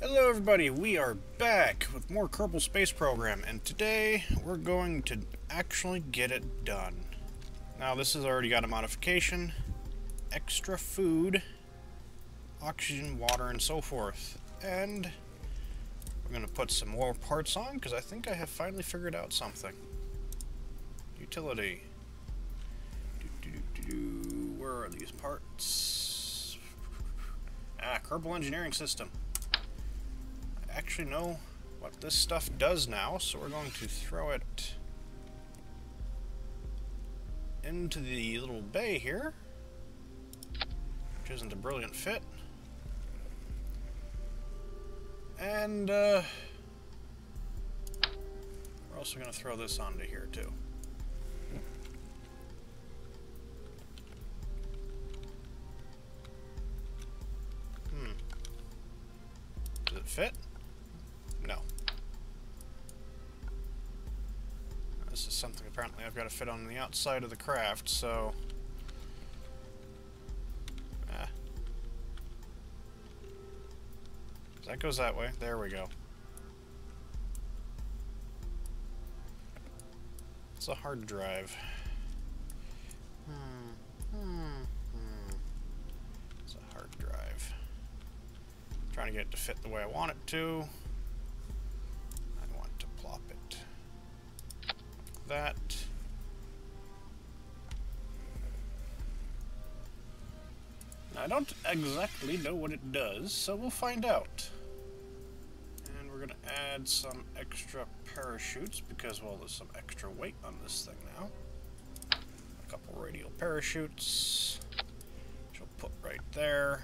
Hello everybody, we are back with more Kerbal Space Program, and today we're going to actually get it done. Now this has already got a modification, extra food, oxygen, water, and so forth. And we're going to put some more parts on, because I think I have finally figured out something. Utility. Where are these parts? Kerbal Engineering System. Actually know what this stuff does now, so we're going to throw it into the little bay here, which isn't a brilliant fit. And we're also going to throw this onto here too. Does it fit? No. This is something apparently I've got to fit on the outside of the craft, so... That goes that way. There we go. It's a hard drive. It's a hard drive. Trying to get it to fit the way I want it to. I want to plop it like that. Now, I don't exactly know what it does, so we'll find out. And we're going to add some extra parachutes because, well, there's some extra weight on this thing now. A couple radial parachutes, which we'll put right there.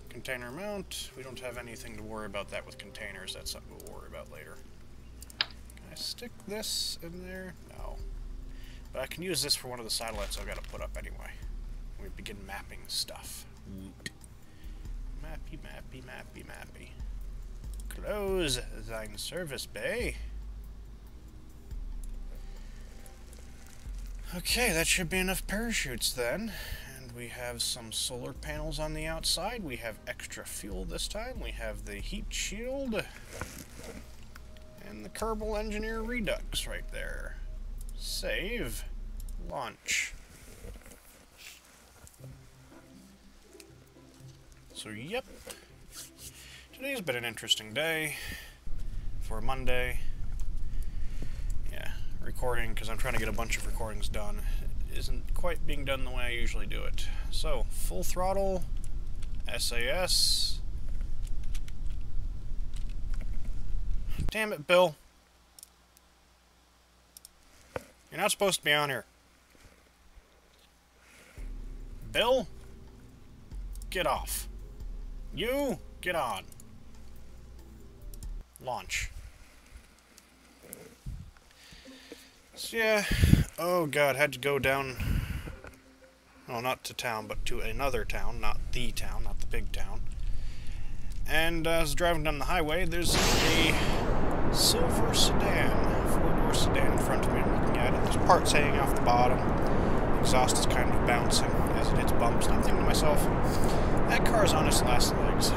Container mount. We don't have anything to worry about that with containers. That's something we'll worry about later. Can I stick this in there? No. But I can use this for one of the satellites I've got to put up anyway. We begin mapping stuff. Woot. Mappy, mappy, mappy, mappy. Close thine service bay. Okay, that should be enough parachutes then. We have some solar panels on the outside. We have extra fuel this time. We have the heat shield. And the Kerbal Engineer Redux right there. Save. Launch. So, yep. Today's been an interesting day for a Monday. Yeah, recording, because I'm trying to get a bunch of recordings done. Isn't quite being done the way I usually do it. So, full throttle, SAS. Damn it, Bill. You're not supposed to be on here. Bill? Get off. You, get on. Launch. So, yeah. Oh god, had to go down, well, not to town, but to another town, not the big town. And as I was driving down the highway, there's a silver sedan, four-door sedan in front of me. I'm looking at it. There's parts hanging off the bottom. The exhaust is kind of bouncing as it hits bumps. And I'm thinking to myself, that car's on its last legs.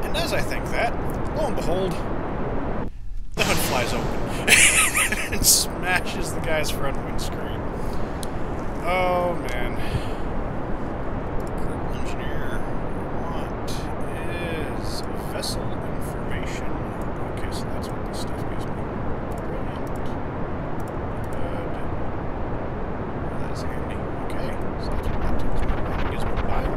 And as I think that, lo and behold, the hood flies open. And smashes the guy's front windscreen. Oh man. Kerbal Engineer, what is vessel information? Okay, so that's what this stuff gives me. Brilliant. Good. Well, that's handy. Okay, so that's what that tells me. That gives me bio.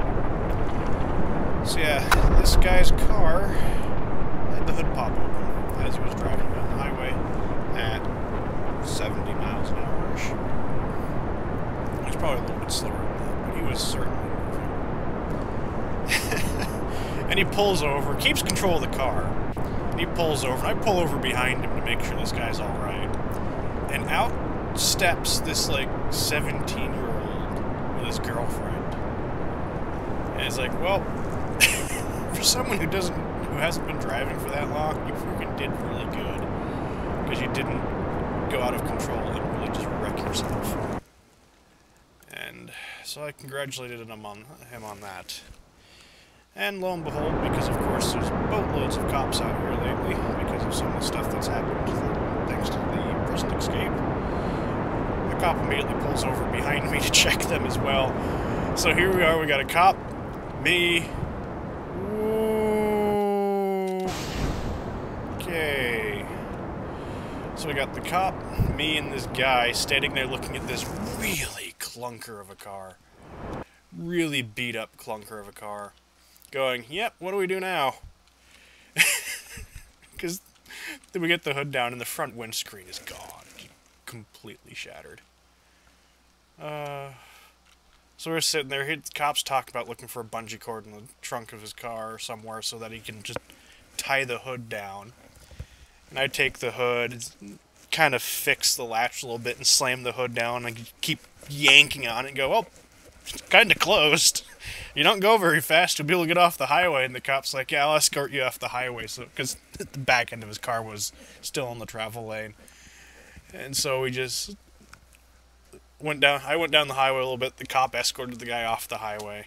So yeah, this guy's car had the hood pop open as he was driving down the highway at 70 miles an hour-ish. He was probably a little bit slower than that, but he was certainly moving. And he pulls over, keeps control of the car, and he pulls over, and I pull over behind him to make sure this guy's alright. And out steps this, like, 17-year-old with his girlfriend. And it's like, well, for someone who hasn't been driving for that long, you freaking did really good. Because you didn't go out of control and really just wreck yourself. And And so I congratulated him on that. And lo and behold, because of course there's boatloads of cops out here lately, because of some of the stuff that's happened thanks to the prison escape, the cop immediately pulls over behind me to check them as well. So here we are, we got a cop, me. Ooh. Okay. So we got the cop, me, and this guy standing there looking at this really clunker of a car. Really beat up clunker of a car. Going, yep, what do we do now? Because then we get the hood down and the front windscreen is gone. Completely shattered. So we're sitting there, the cops talk about looking for a bungee cord in the trunk of his car or somewhere so that he can just tie the hood down. And I take the hood, kind of fix the latch a little bit and slam the hood down and keep yanking on it and go, oh, it's kind of closed. You don't go very fast, you'll be able to get off the highway. And the cop's like, yeah, I'll escort you off the highway, so because the back end of his car was still in the travel lane. And so we just went down. I went down the highway a little bit. The cop escorted the guy off the highway.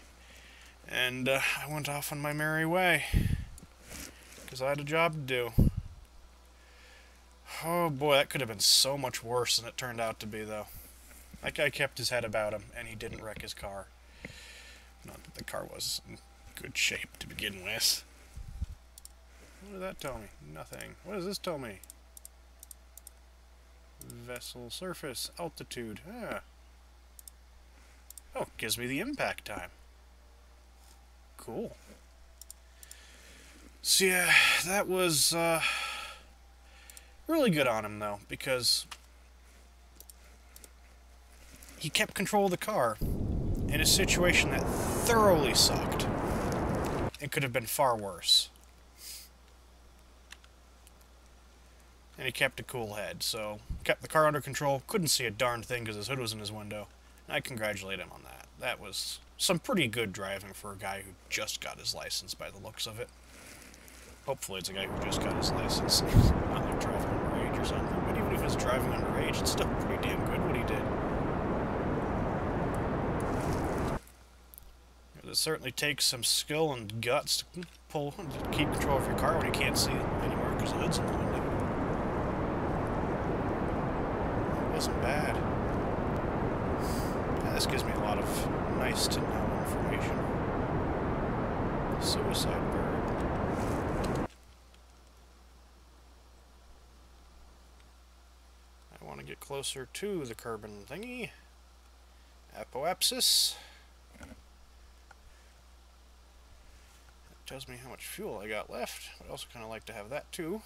And I went off on my merry way. Because I had a job to do. Oh boy, that could have been so much worse than it turned out to be, though. That guy kept his head about him, and he didn't wreck his car. Not that the car was in good shape to begin with. What does that tell me? Nothing. What does this tell me? Vessel surface, altitude. Ah. Oh, gives me the impact time. Cool. So yeah, that was really good on him, though, because he kept control of the car in a situation that thoroughly sucked. It could have been far worse. And he kept a cool head, so kept the car under control, couldn't see a darn thing because his hood was in his window. And I congratulate him on that. That was some pretty good driving for a guy who just got his license by the looks of it. Hopefully it's a guy who just got his license. Not like driving underage or something, but even if it's driving underage, it's still pretty damn good what he did. It certainly takes some skill and guts to keep control of your car when you can't see anymore because the hood's in the window. It wasn't bad. Yeah, this gives me a lot of nice to know information. Suicide bird. I want to get closer to the carbon thingy. Apoapsis. Tells me how much fuel I got left, but I also kind of like to have that too.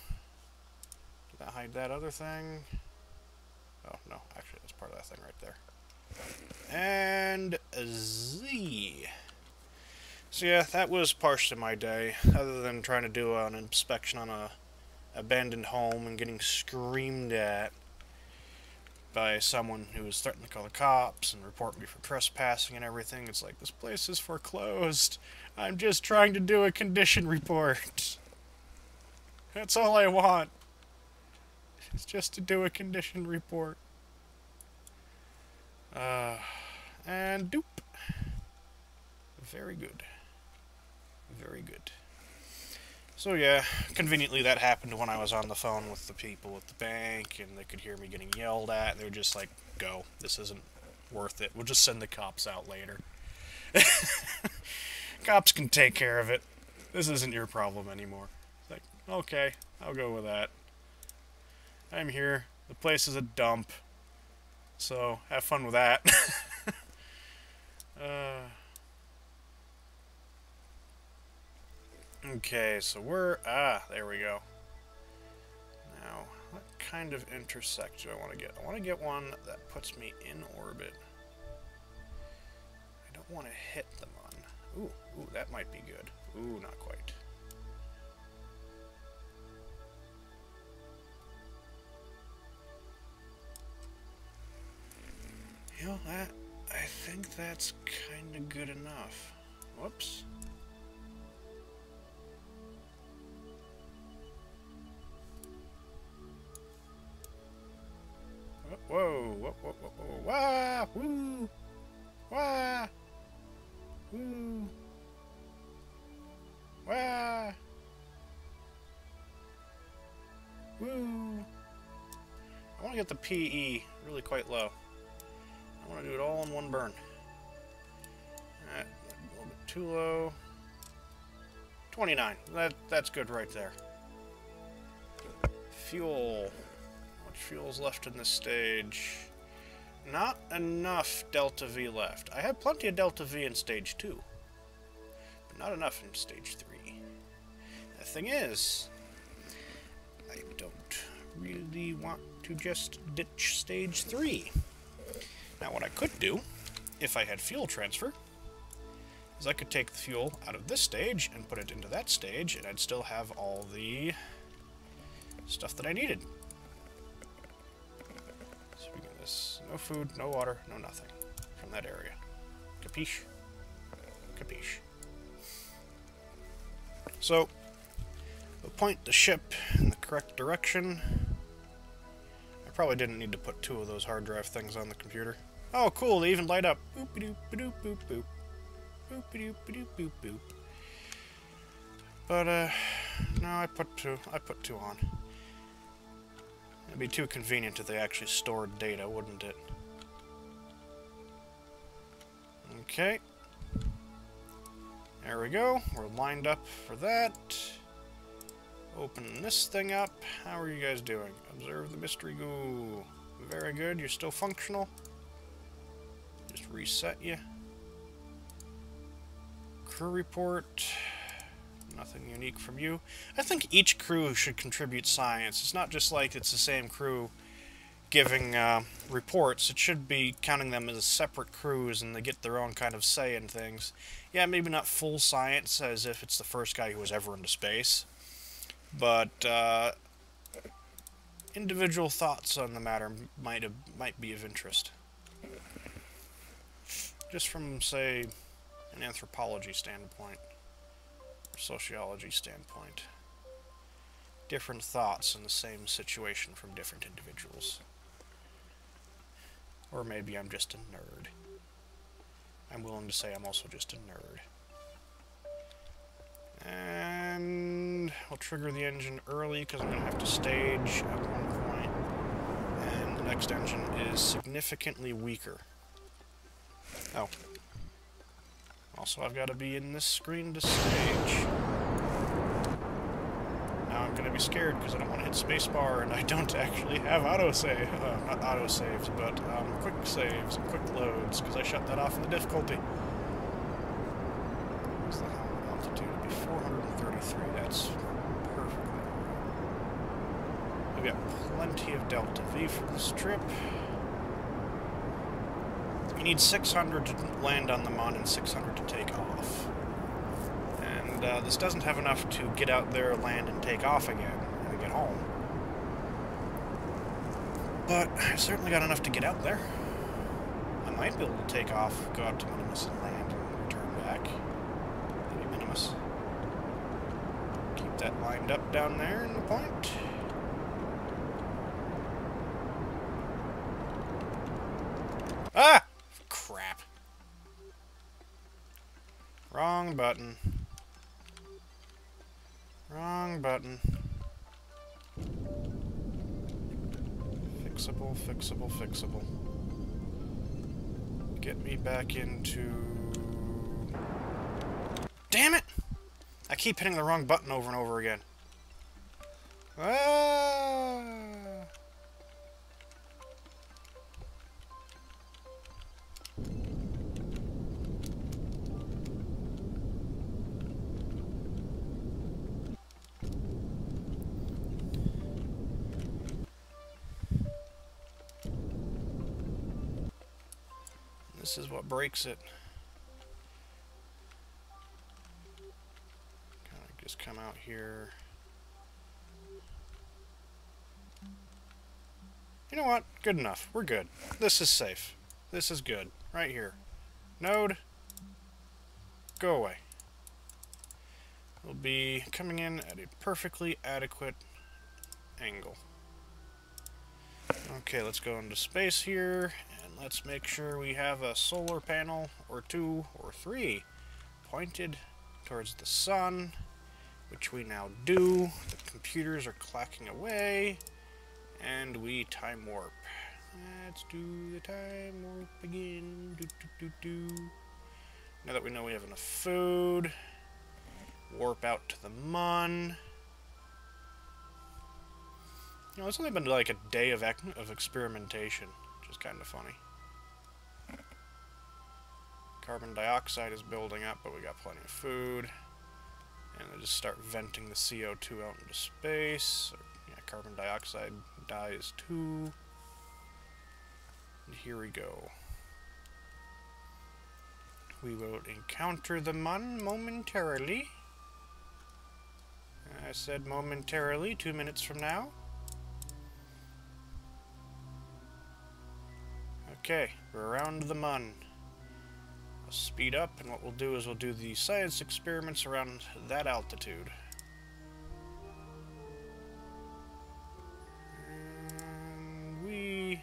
Did that hide that other thing? Oh, no, actually that's part of that thing right there. And Z. So yeah, that was partially my day, other than trying to do an inspection on a abandoned home and getting screamed at by someone who was threatening to call the cops and report me for trespassing and everything. It's like, this place is foreclosed. I'm just trying to do a condition report. That's all I want. It's just to do a condition report. And doop. Very good. Very good. So yeah, conveniently that happened when I was on the phone with the people at the bank, and they could hear me getting yelled at, and they were just like, go, this isn't worth it. We'll just send the cops out later. Cops can take care of it. This isn't your problem anymore. It's like, okay, I'll go with that. I'm here. The place is a dump. So, have fun with that. Okay, so there we go. Now, what kind of intersect do I want to get? I want to get one that puts me in orbit. I don't want to hit them on. Ooh, that might be good. Ooh, not quite. You know, I think that's kind of good enough. Whoops. Whoa, whoa, whoa, whoa, whoa, whoa, woo! Wah! Woo! Wah! Woo! I want to get the PE really quite low. I want to do it all in one burn. Alright, a little bit too low. 29. That's good right there. Fuel. What fuel's left in this stage? Not enough Delta V left. I had plenty of Delta V in stage 2. But not enough in stage 3. The thing is, I don't really want to just ditch stage 3. Now what I could do, if I had fuel transfer, is I could take the fuel out of this stage and put it into that stage, and I'd still have all the stuff that I needed. So we get this. No food, no water, no nothing from that area. Capiche? Capiche. So, we'll point the ship in the correct direction. I probably didn't need to put 2 of those hard drive things on the computer. Oh, cool, they even light up. Boop-a-doop-a-doop, boop-boop. Boop-a-doop-a-doop, boop-boop. But, no, I put two on. It'd be too convenient if they actually stored data, wouldn't it? Okay. There we go. We're lined up for that. Open this thing up. How are you guys doing? Observe the mystery goo. Very good. You're still functional. Just reset you. Crew report. Nothing unique from you. I think each crew should contribute science. It's not just like it's the same crew giving reports. It should be counting them as separate crews and they get their own kind of say in things. Yeah, maybe not full science as if it's the first guy who was ever into space. But individual thoughts on the matter might be of interest. Just from, say, an anthropology standpoint. Sociology standpoint. Different thoughts in the same situation from different individuals. Or maybe I'm just a nerd. I'm willing to say I'm also just a nerd. And we'll trigger the engine early because I'm going to have to stage at one point. And the next engine is significantly weaker. Oh. Also, I've got to be in this screen to stage. Now I'm going to be scared because I don't want to hit spacebar and I don't actually have autosave. Not autosaves, but quick saves and quick loads because I shut that off in the difficulty. What's the altitude? It'd be 433. That's perfectly alright. We've got plenty of Delta V for this trip. You need 600 to land on the Mon and 600 to take off. And this doesn't have enough to get out there, land, and take off again, and get home. But I've certainly got enough to get out there. I might be able to take off, go out to Minimus and land, and return back. Maybe Minimus. Keep that lined up down there in the point. Ah! Crap. Wrong button. Wrong button. Fixable, fixable, fixable. Get me back into... Damn it! I keep hitting the wrong button over and over again. Ah! This is what breaks it. Kind of just come out here. You know what? Good enough. We're good. This is safe. This is good. Right here. Node. Go away. We'll be coming in at a perfectly adequate angle. Okay, let's go into space here, and let's make sure we have a solar panel or 2 or 3 pointed towards the sun, which we now do. The computers are clacking away, and we time warp. Let's do the time warp again. Now that we know we have enough food, warp out to the Mun. You know, it's only been like a day of experimentation, which is kind of funny. Carbon dioxide is building up, but we got plenty of food. And they just start venting the CO2 out into space. Yeah, carbon dioxide dies too. And here we go. We will encounter the Mun momentarily. I said momentarily, 2 minutes from now. Okay, we're around the Mun. I'll speed up, and what we'll do is we'll do the science experiments around that altitude. And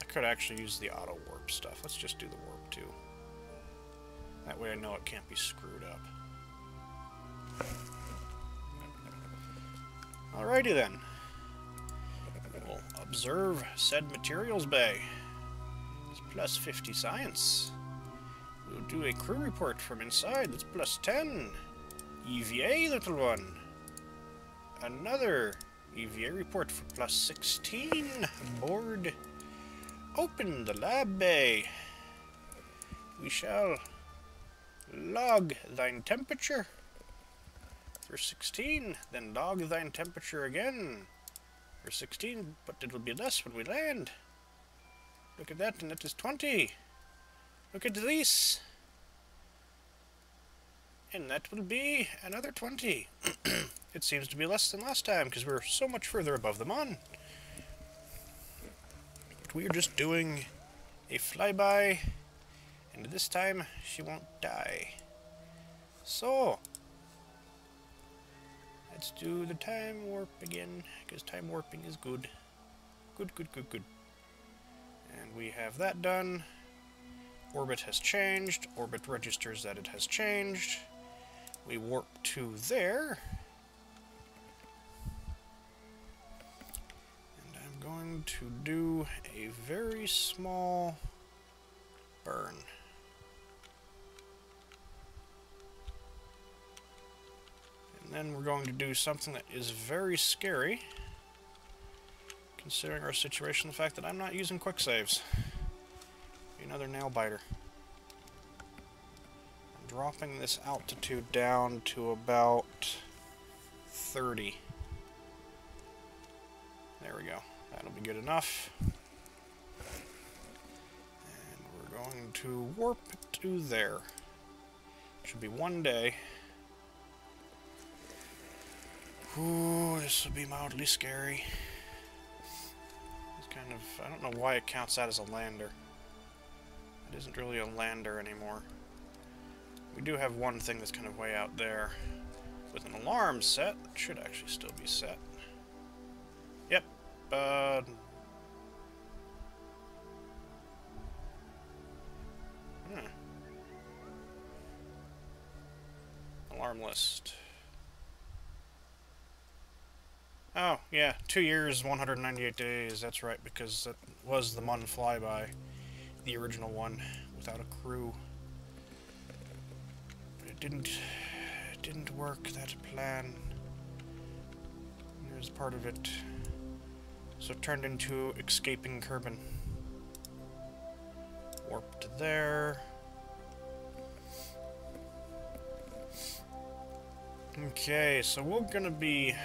I could actually use the auto warp stuff. Let's just do the warp too. That way I know it can't be screwed up. Alrighty then. We'll observe said materials bay. It's plus 50 science. We'll do a crew report from inside. That's plus 10. EVA, little one. Another EVA report for plus 16. Board. Open the lab bay. We shall log thine temperature for 16, then log thine temperature again for 16, but it'll be less when we land. Look at that, and that is 20. Look at this. And that will be another 20. It seems to be less than last time, because we're so much further above the Mun. But we are just doing a flyby, and this time she won't die. So, let's do the time warp again, because time warping is good. Good, good, good, good. And we have that done. Orbit has changed. Orbit registers that it has changed. We warp to there. And I'm going to do a very small burn. And then we're going to do something that is very scary, considering our situation, the fact that I'm not using quick saves. Another nail biter. I'm dropping this altitude down to about 30. There we go. That'll be good enough. And we're going to warp to there. Should be 1 day. Ooh, this will be mildly scary. It's kind of, I don't know why it counts that as a lander. It isn't really a lander anymore. We do have one thing that's kind of way out there with an alarm set. It should actually still be set. Yep. Alarm list. Oh, yeah, 2 years, 198 days, that's right, because that was the Mun flyby, the original one, without a crew. But it didn't work, that plan. There's part of it. So it turned into escaping Kerbin. Warp to there. Okay, so we're gonna be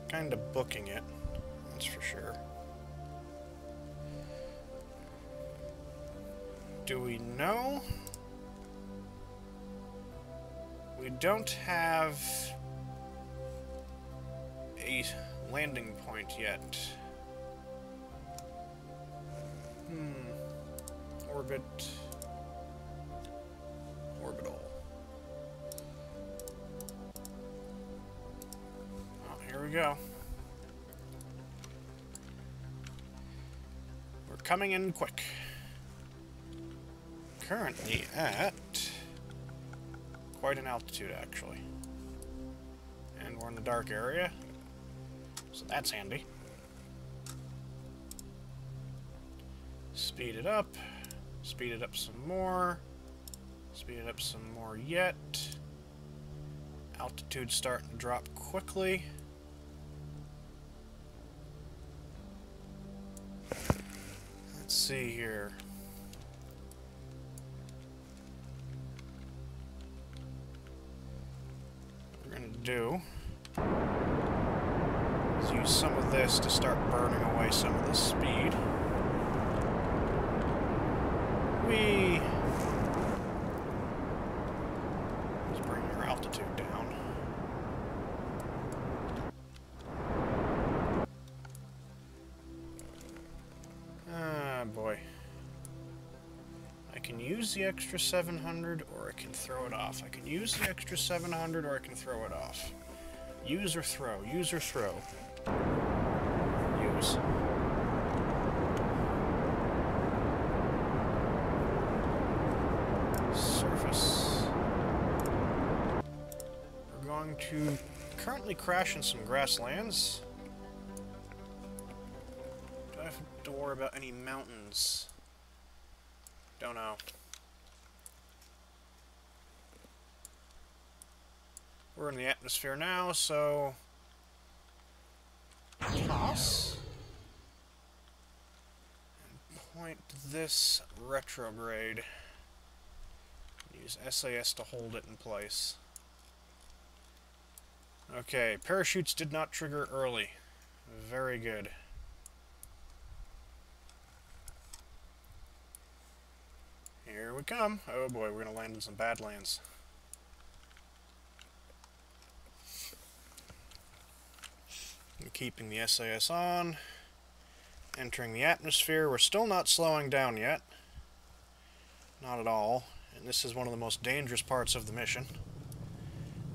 kind of booking it, that's for sure. Do we know? We don't have a landing point yet. Orbit. Orbital. Oh, here we go. coming in quick. Currently at quite an altitude, actually. And we're in the dark area, so that's handy. Speed it up some more, speed it up some more yet. Altitude's starting to drop quickly. Let's see here. What we're gonna do is use some of this to start burning away some of the speed. Whee! Let's bring your altitude down. Ah, boy. I can use the extra 700, or I can throw it off. I can use the extra 700, or I can throw it off. Use or throw. Use or throw. Use. Surface. We're going to currently crash in some grasslands. Do I have to worry about any mountains? Don't know. We're in the atmosphere now, so toss and point this retrograde. Use SAS to hold it in place. Okay, parachutes did not trigger early. Very good. Here we come. Oh boy, we're gonna land in some badlands. Keeping the SAS on. Entering the atmosphere. We're still not slowing down yet. Not at all. And this is one of the most dangerous parts of the mission.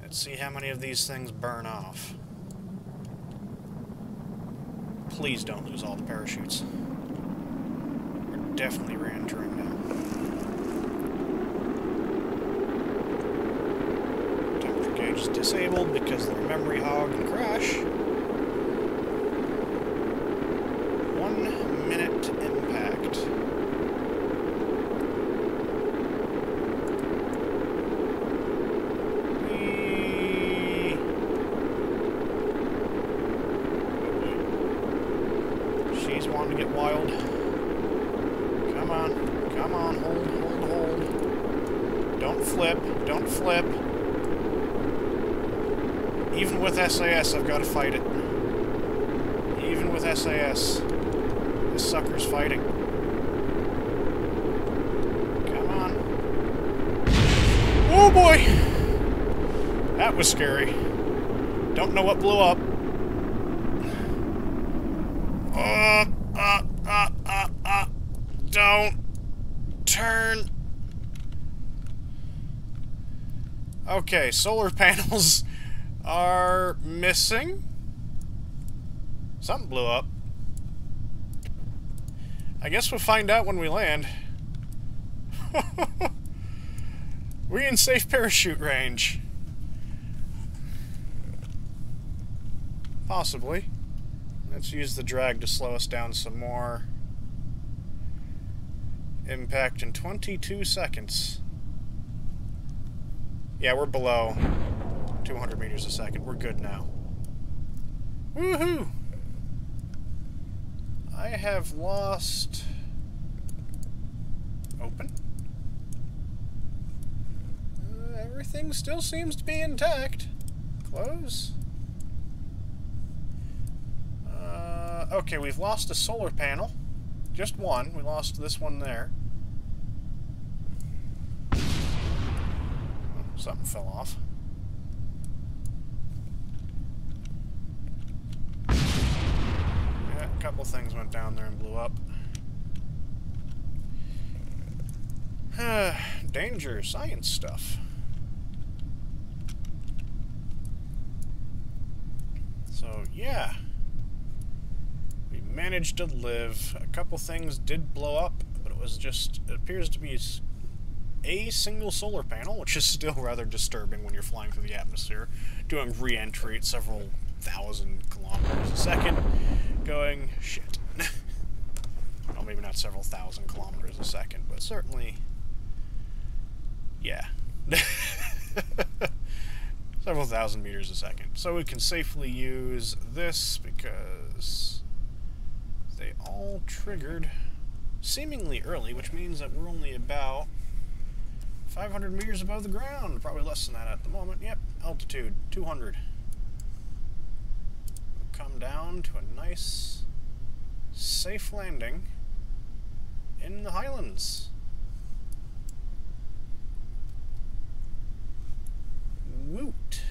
Let's see how many of these things burn off. Please don't lose all the parachutes. We're definitely re-entering now. Temperature gauge is disabled because of the memory hog and crash. 1 minute impact. She's wanting to get wild. Come on. Come on. Hold, hold, hold. Don't flip. Don't flip. Even with SAS, I've got to fight it. Even with SAS. This sucker's fighting. Come on. Oh boy! That was scary. Don't know what blew up. Don't turn. Okay, solar panels are missing. Something blew up. I guess we'll find out when we land. We're in safe parachute range. Possibly. Let's use the drag to slow us down some more. Impact in 22 seconds. Yeah, we're below 200 meters a second. We're good now. Woohoo! I have lost... Open? Everything still seems to be intact. Close. Okay, we've lost a solar panel. Just one. We lost this one there. Oh, something fell off. Yeah, a couple things went down there and blew up. Danger, science stuff. So, yeah. We managed to live. A couple things did blow up, but it appears to be a single solar panel, which is still rather disturbing when you're flying through the atmosphere, doing re-entry at several thousand kilometers a second, going, shit. Well, maybe not several thousand kilometers a second, but certainly, yeah. Several thousand meters a second. So we can safely use this because they all triggered seemingly early, which means that we're only about 500 meters above the ground. Probably less than that at the moment. Yep, altitude 200. We'll come down to a nice, safe landing in the Highlands. Woot!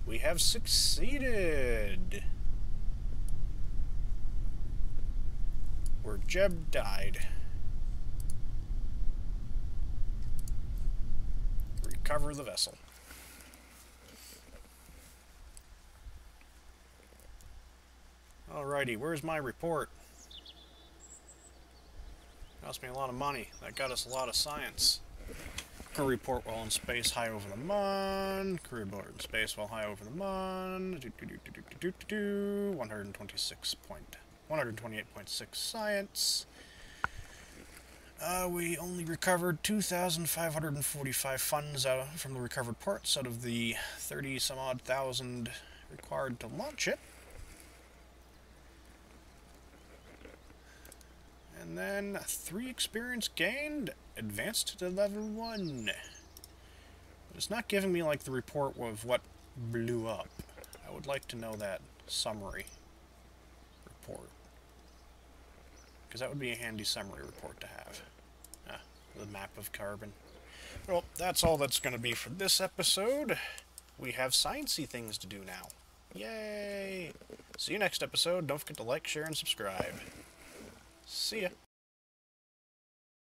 We have succeeded! Where Jeb died. Recover the vessel. Alrighty, where's my report? Cost me a lot of money. That got us a lot of science. Career report while in space, high over the moon. Career report in space while high over the moon. 128.6 science. We only recovered 2,545 funds from the recovered parts out of the 30-some-odd thousand required to launch it. And then 3 experience gained, advanced to level 1. But it's not giving me like the report of what blew up. I would like to know that summary report, because that would be a handy summary report to have. The map of carbon. Well, that's all that's going to be for this episode. We have sciencey things to do now. Yay! See you next episode. Don't forget to like, share, and subscribe. See ya.